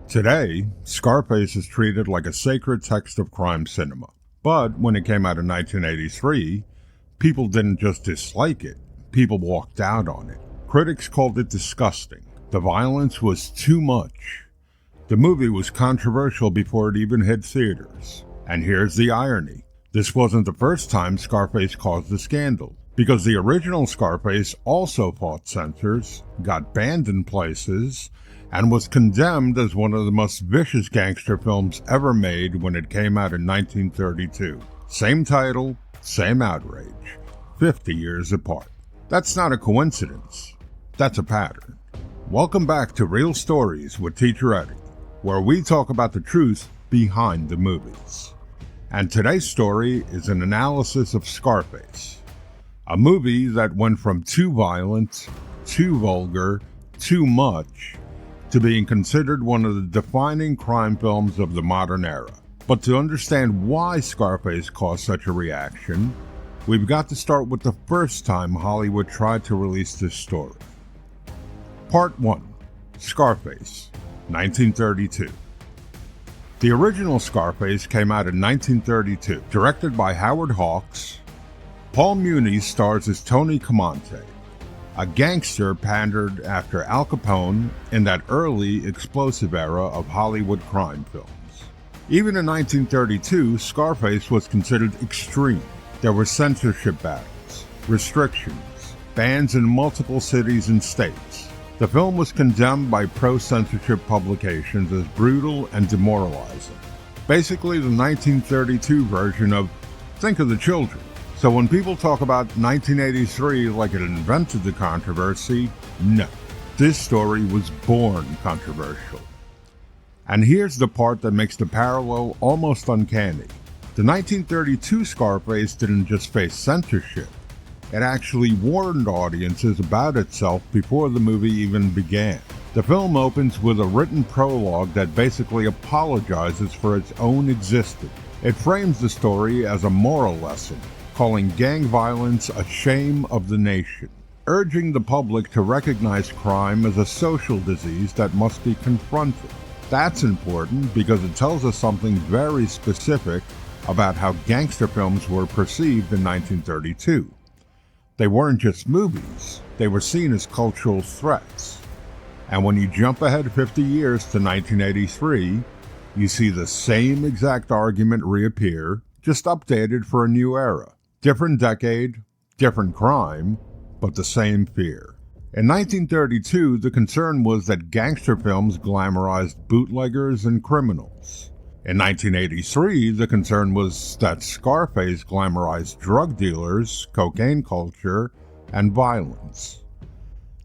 Today, Scarface is treated like a sacred text of crime cinema. But when it came out in 1983, people didn't just dislike it, people walked out on it. Critics called it disgusting. The violence was too much. The movie was controversial before it even hit theaters. And here's the irony. This wasn't the first time Scarface caused a scandal, because the original Scarface also fought censors, got banned in places, and was condemned as one of the most vicious gangster films ever made when it came out in 1932. Same title, same outrage, 50 years apart. That's not a coincidence. That's a pattern. Welcome back to Real Stories with Teacher Eddie, where we talk about the truth behind the movies. And today's story is an analysis of Scarface, a movie that went from too violent, too vulgar, too much, to being considered one of the defining crime films of the modern era. But to understand why Scarface caused such a reaction, we've got to start with the first time Hollywood tried to release this story. Part 1. Scarface, 1932. The original Scarface came out in 1932, directed by Howard Hawks. Paul Muni stars as Tony Comante, a gangster patterned after Al Capone in that early explosive era of Hollywood crime films. Even in 1932, Scarface was considered extreme. There were censorship battles, restrictions, bans in multiple cities and states. The film was condemned by pro-censorship publications as brutal and demoralizing. Basically the 1932 version of Think of the Children. So when people talk about 1983 like it invented the controversy, no. This story was born controversial. And here's the part that makes the parallel almost uncanny. The 1932 Scarface didn't just face censorship. It actually warned audiences about itself before the movie even began. The film opens with a written prologue that basically apologizes for its own existence. It frames the story as a moral lesson, calling gang violence a shame of the nation, urging the public to recognize crime as a social disease that must be confronted. That's important because it tells us something very specific about how gangster films were perceived in 1932. They weren't just movies, they were seen as cultural threats. And when you jump ahead 50 years to 1983, you see the same exact argument reappear, just updated for a new era. Different decade, different crime, but the same fear. In 1932, the concern was that gangster films glamorized bootleggers and criminals. In 1983, the concern was that Scarface glamorized drug dealers, cocaine culture, and violence.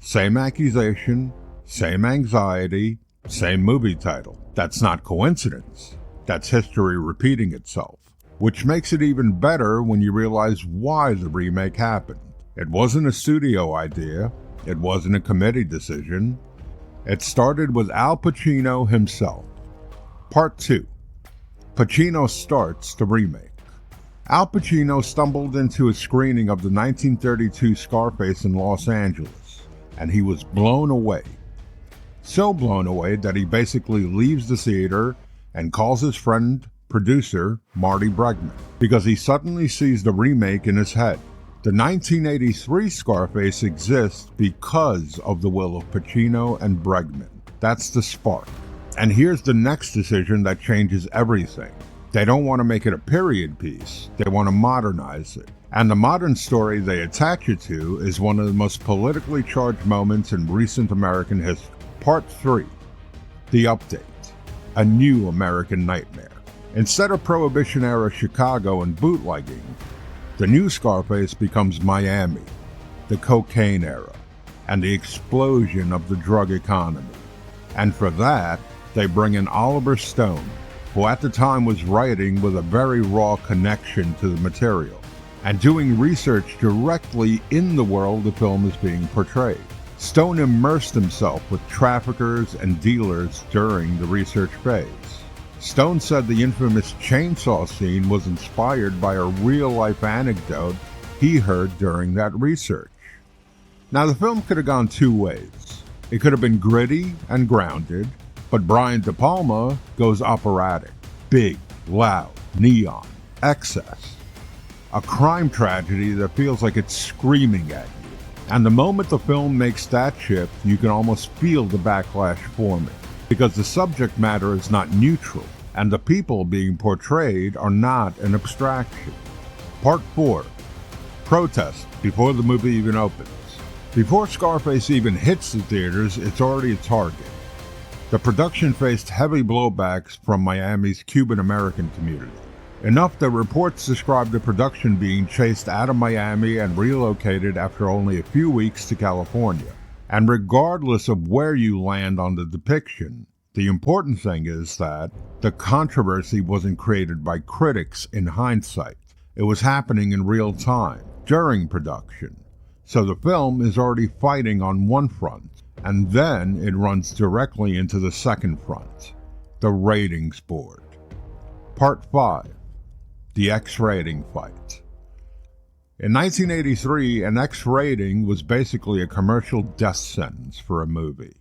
Same accusation, same anxiety, same movie title. That's not coincidence. That's history repeating itself. Which makes it even better when you realize why the remake happened. It wasn't a studio idea. It wasn't a committee decision. It started with Al Pacino himself. Part 2. Pacino starts the remake. Al Pacino stumbled into a screening of the 1932 Scarface in Los Angeles, and he was blown away. So blown away that he basically leaves the theater and calls his friend, producer Marty Bregman, because he suddenly sees the remake in his head. The 1983 Scarface exists because of the will of Pacino and Bregman. That's the spark. And here's the next decision that changes everything. They don't want to make it a period piece. They want to modernize it. And the modern story they attach it to is one of the most politically charged moments in recent American history. Part 3. The Update. A New American Nightmare. Instead of Prohibition-era Chicago and bootlegging, the new Scarface becomes Miami, the cocaine era, and the explosion of the drug economy. And for that, they bring in Oliver Stone, who at the time was writing with a very raw connection to the material, and doing research directly in the world the film is being portrayed. Stone immersed himself with traffickers and dealers during the research phase. Stone said the infamous chainsaw scene was inspired by a real-life anecdote he heard during that research. Now, the film could have gone two ways. It could have been gritty and grounded, But Brian De Palma goes operatic, big, loud, neon, excess. A crime tragedy that feels like it's screaming at you. And the moment the film makes that shift, you can almost feel the backlash forming. Because the subject matter is not neutral, and the people being portrayed are not an abstraction. Part 4. Protest before the movie even opens. Before Scarface even hits the theaters, it's already a target. The production faced heavy blowbacks from Miami's Cuban-American community. Enough that reports described the production being chased out of Miami and relocated after only a few weeks to California. And regardless of where you land on the depiction, the important thing is that the controversy wasn't created by critics in hindsight. It was happening in real time, during production. So the film is already fighting on one front, and then it runs directly into the second front, the ratings board. Part 5. The X rating fight. In 1983, an X rating was basically a commercial death sentence for a movie.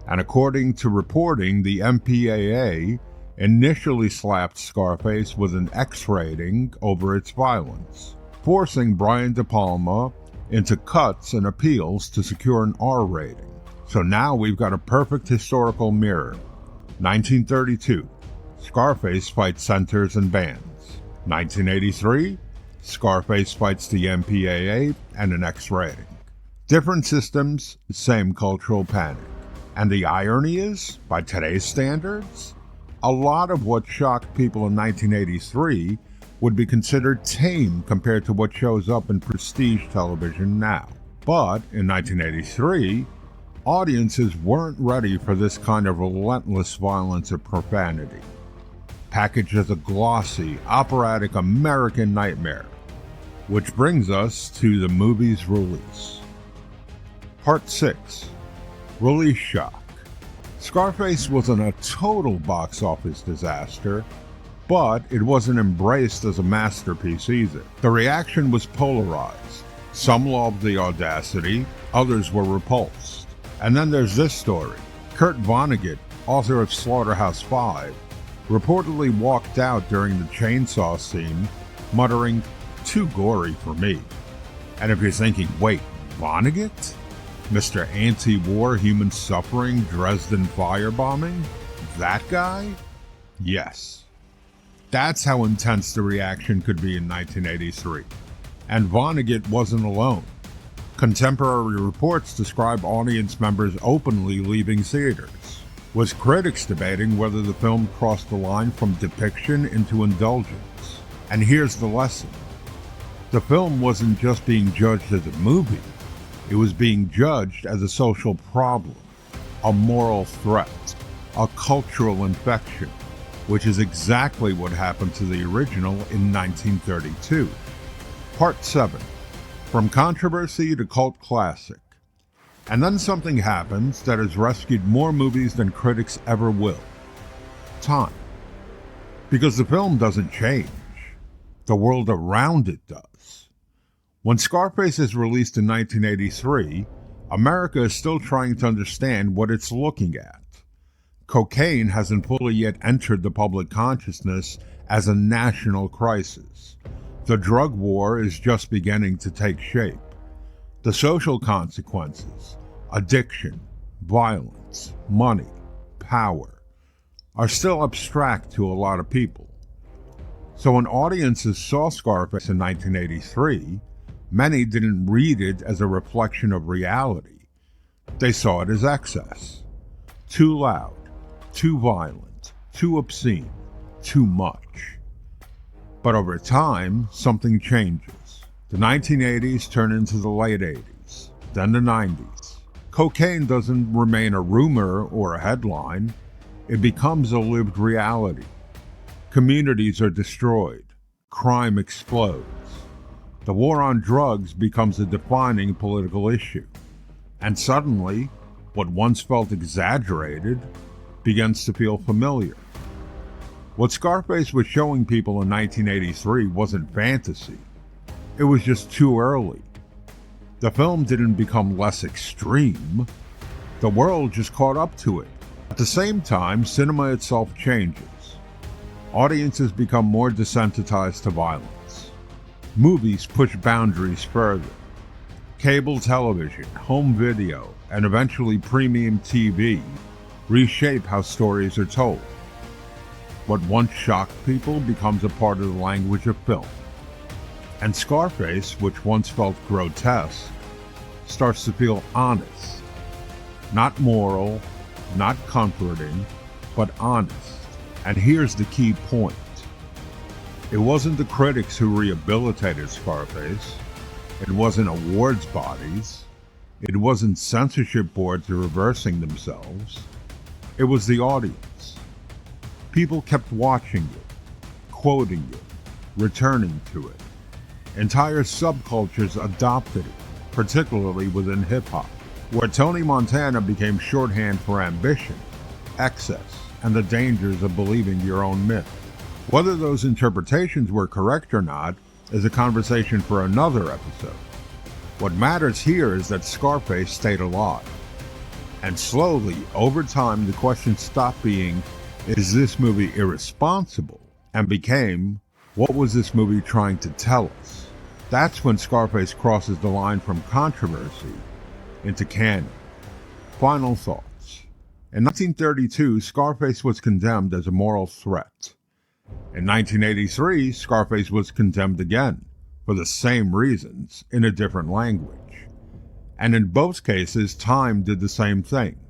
And according to reporting, the MPAA initially slapped Scarface with an X rating over its violence, forcing Brian De Palma into cuts and appeals to secure an R rating. So now we've got a perfect historical mirror. 1932, Scarface fights centers and bands. 1983, Scarface fights the MPAA and an X rating. Different systems, same cultural panic. And the irony is, by today's standards, a lot of what shocked people in 1983 would be considered tame compared to what shows up in prestige television now. But in 1983, audiences weren't ready for this kind of relentless violence or profanity, packaged as a glossy, operatic American nightmare. Which brings us to the movie's release. Part 6. Release shock. Scarface wasn't a total box office disaster, but it wasn't embraced as a masterpiece either. The reaction was polarized. Some loved the audacity, others were repulsed. And then there's this story. Kurt Vonnegut, author of Slaughterhouse-Five, reportedly walked out during the chainsaw scene, muttering, "Too gory for me." And if you're thinking, wait, Vonnegut? Mr. Anti-War Human Suffering Dresden Firebombing? That guy? Yes. That's how intense the reaction could be in 1983. And Vonnegut wasn't alone. Contemporary reports describe audience members openly leaving theaters, with critics debating whether the film crossed the line from depiction into indulgence. And here's the lesson. The film wasn't just being judged as a movie, it was being judged as a social problem, a moral threat, a cultural infection, which is exactly what happened to the original in 1932. Part 7. From controversy to cult classic. And then something happens that has rescued more movies than critics ever will. Time. Because the film doesn't change. The world around it does. When Scarface is released in 1983, America is still trying to understand what it's looking at. Cocaine hasn't fully yet entered the public consciousness as a national crisis. The drug war is just beginning to take shape. The social consequences, addiction, violence, money, power, are still abstract to a lot of people. So when audiences saw Scarface in 1983, many didn't read it as a reflection of reality. They saw it as excess. Too loud, too violent, too obscene, too much. But over time, something changes. The 1980s turn into the late 80s, then the 90s. Cocaine doesn't remain a rumor or a headline. It becomes a lived reality. Communities are destroyed. Crime explodes. The war on drugs becomes a defining political issue. And suddenly, what once felt exaggerated begins to feel familiar. What Scarface was showing people in 1983 wasn't fantasy. It was just too early. The film didn't become less extreme. The world just caught up to it. At the same time, cinema itself changes. Audiences become more desensitized to violence. Movies push boundaries further. Cable television, home video, and eventually premium TV reshape how stories are told. What once shocked people becomes a part of the language of film. And Scarface, which once felt grotesque, starts to feel honest. Not moral, not comforting, but honest. And here's the key point. It wasn't the critics who rehabilitated Scarface. It wasn't awards bodies. It wasn't censorship boards reversing themselves. It was the audience. People kept watching it, quoting it, returning to it. Entire subcultures adopted it, particularly within hip-hop, where Tony Montana became shorthand for ambition, excess, and the dangers of believing your own myth. Whether those interpretations were correct or not is a conversation for another episode. What matters here is that Scarface stayed alive. And slowly, over time, the question stopped being, is this movie irresponsible? And became, what was this movie trying to tell us? That's when Scarface crosses the line from controversy into canon. Final thoughts. In 1932, Scarface was condemned as a moral threat. In 1983, Scarface was condemned again, for the same reasons, in a different language. And in both cases, time did the same thing.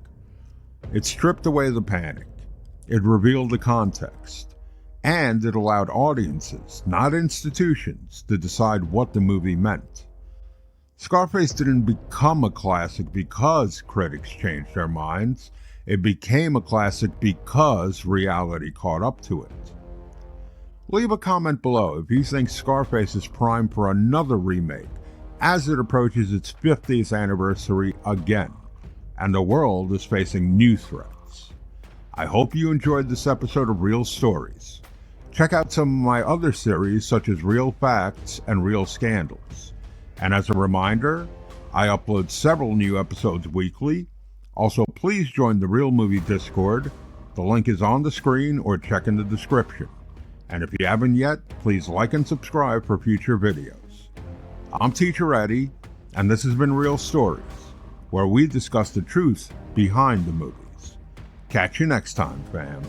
It stripped away the panic, it revealed the context, and it allowed audiences, not institutions, to decide what the movie meant. Scarface didn't become a classic because critics changed their minds. It became a classic because reality caught up to it. Leave a comment below if you think Scarface is primed for another remake as it approaches its 50th anniversary again, and the world is facing new threats. I hope you enjoyed this episode of Real Stories. Check out some of my other series such as Real Facts and Real Scandals. And as a reminder, I upload several new episodes weekly. Also, please join the Real Movie Discord. The link is on the screen or check in the description. And if you haven't yet, please like and subscribe for future videos. I'm Teacher Eddie, and this has been Real Stories, where we discuss the truth behind the movies. Catch you next time, fam.